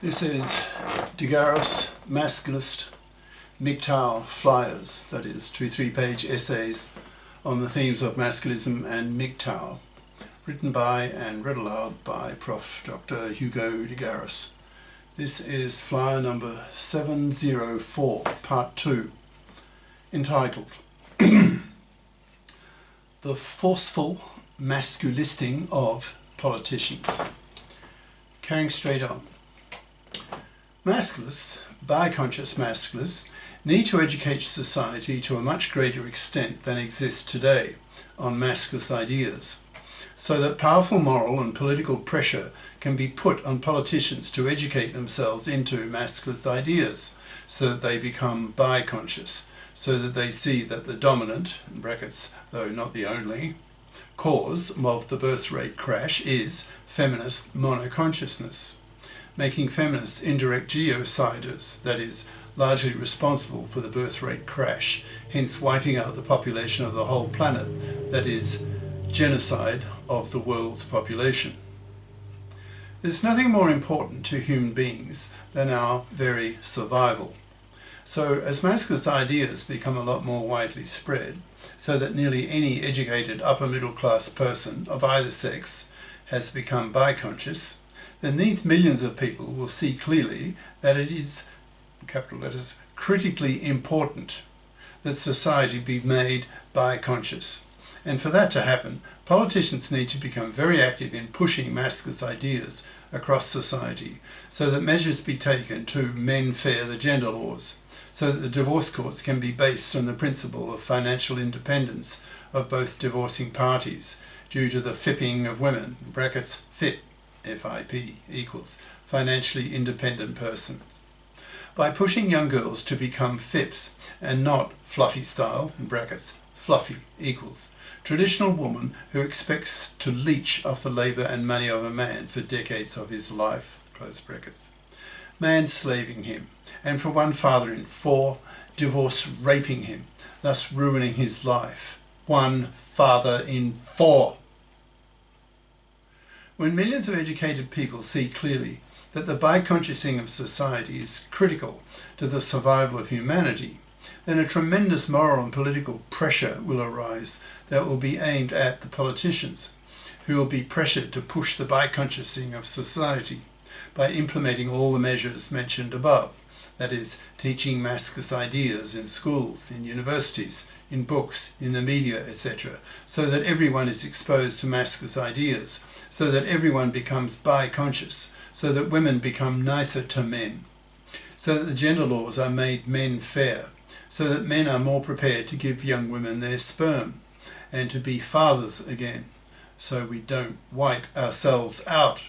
This is Garis, Masculist, MGTOW flyers, that is 2 3-page essays on the themes of masculism and MGTOW, written by and read aloud by Prof. Dr. Hugo de Garis. This is flyer number 704, part 2, entitled The Forceful Masculisting of Politicians. Carrying straight on. Masculists, biconscious masculists, need to educate society to a much greater extent than exists today on masculist ideas, so that powerful moral and political pressure can be put on politicians to educate themselves into masculist ideas, so that they become biconscious, so that they see that the dominant, in brackets though not the only, cause of the birth rate crash is feminist monoconsciousness, making feminists indirect genociders, that is, largely responsible for the birth rate crash, hence wiping out the population of the whole planet, that is, genocide of the world's population. There's nothing more important to human beings than our very survival. So as masculist ideas become a lot more widely spread, so that nearly any educated upper middle class person of either sex has become biconscious, then these millions of people will see clearly that it is, in capital letters, critically important that society be made biconscious. And for that to happen, politicians need to become very active in pushing masculist ideas across society, so that measures be taken to mend fair the gender laws, so that the divorce courts can be based on the principle of financial independence of both divorcing parties due to the fipping of women, in brackets FIP, F-I-P, equals financially independent persons. By pushing young girls to become FIPs and not fluffy style, in brackets fluffy, equals traditional woman who expects to leech off the labour and money of a man for decades of his life, close brackets. Man slaving him, and for one father in 4, divorce raping him, thus ruining his life. One father in 4. When millions of educated people see clearly that the biconsciousing of society is critical to the survival of humanity, then a tremendous moral and political pressure will arise that will be aimed at the politicians, who will be pressured to push the biconsciousing of society by implementing all the measures mentioned above, that is, teaching masculist ideas in schools, in universities, in books, in the media, etc., so that everyone is exposed to masculist ideas, so that everyone becomes biconscious, so that women become nicer to men, so that the gender laws are made men fair, so that men are more prepared to give young women their sperm and to be fathers again, so we don't wipe ourselves out.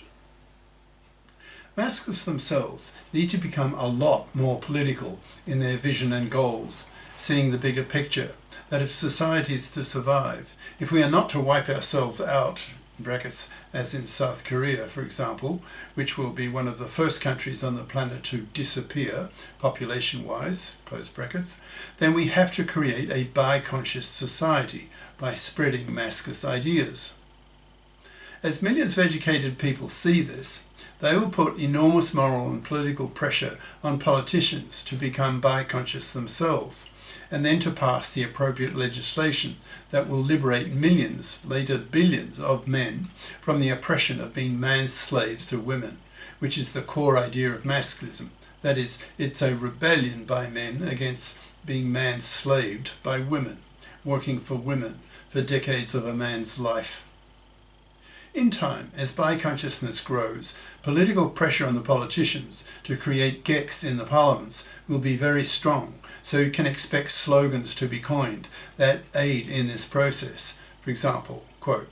Masculists themselves need to become a lot more political in their vision and goals, seeing the bigger picture, that if society is to survive, if we are not to wipe ourselves out, in brackets, as in South Korea, for example, which will be one of the first countries on the planet to disappear, population-wise, close brackets, then we have to create a biconscious society by spreading masculist ideas. As millions of educated people see this, they will put enormous moral and political pressure on politicians to become biconscious themselves, and then to pass the appropriate legislation that will liberate millions, later billions, of men from the oppression of being man's slaves to women, which is the core idea of masculism. That is, it's a rebellion by men against being man-slaved by women, working for women for decades of a man's life. In time, as biconsciousness grows, political pressure on the politicians to create gecs in the parliaments will be very strong, so you can expect slogans to be coined that aid in this process. For example, quote,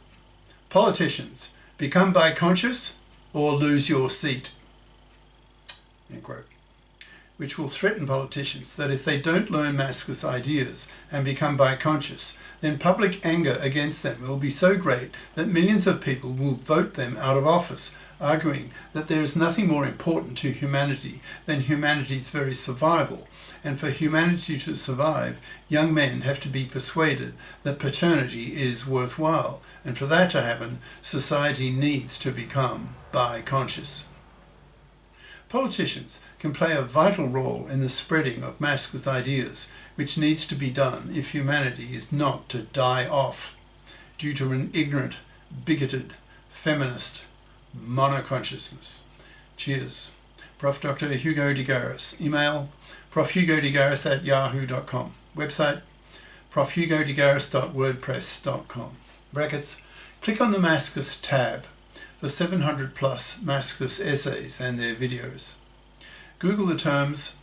"Politicians, become biconscious or lose your seat," end quote, which will threaten politicians that if they don't learn masculist ideas and become biconscious, then public anger against them will be so great that millions of people will vote them out of office, arguing that there is nothing more important to humanity than humanity's very survival, and for humanity to survive, young men have to be persuaded that paternity is worthwhile, and for that to happen, society needs to become biconscious. Politicians can play a vital role in the spreading of Masculist ideas, which needs to be done if humanity is not to die off due to an ignorant, bigoted, feminist monoconsciousness. Cheers. Prof. Dr. Hugo de Garis. Email profhugodegaris@yahoo.com. Website profhugodegaris.wordpress.com. Brackets. Click on the Masculist tab for 700 plus Masculist essays and their videos. Google the terms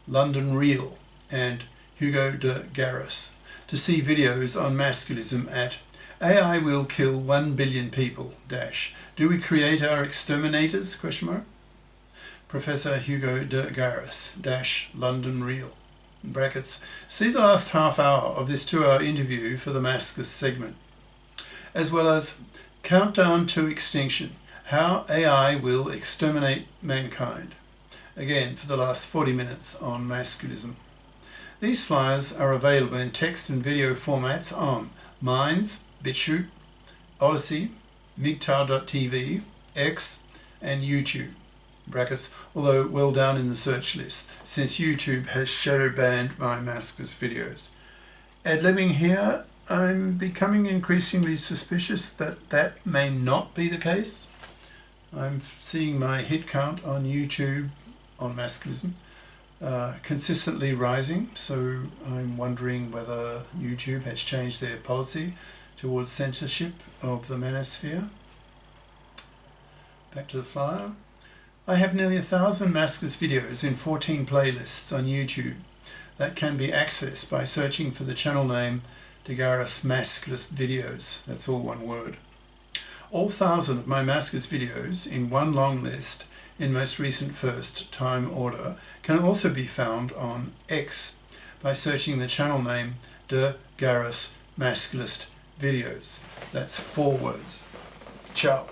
London Real and Hugo de Garis to see videos on masculism at AI will kill 1 billion people - do we create our exterminators? Professor Hugo de Garis - London Real. Brackets. See the last half hour of this 2-hour interview for the Masculist segment, as well as Countdown to Extinction, How AI Will Exterminate Mankind, again for the last 40 minutes on masculism. These flyers are available in text and video formats on Minds, BitChute, Odyssey, MGTOW.tv, X and YouTube. Brackets, although well down in the search list, since YouTube has shadow banned my Masculist videos. Ad-libbing here, I'm becoming increasingly suspicious that that may not be the case. I'm seeing my hit count on YouTube on masculism consistently rising, so I'm wondering whether YouTube has changed their policy towards censorship of the manosphere. Back to the flyer. I have nearly 1,000 Masculist videos in 14 playlists on YouTube that can be accessed by searching for the channel name De Garis Masculist Videos. That's all one word. All 1,000 of my Masculist videos in one long list in most recent first time order can also be found on X by searching the channel name De Garis Masculist Videos. That's 4 words. Ciao.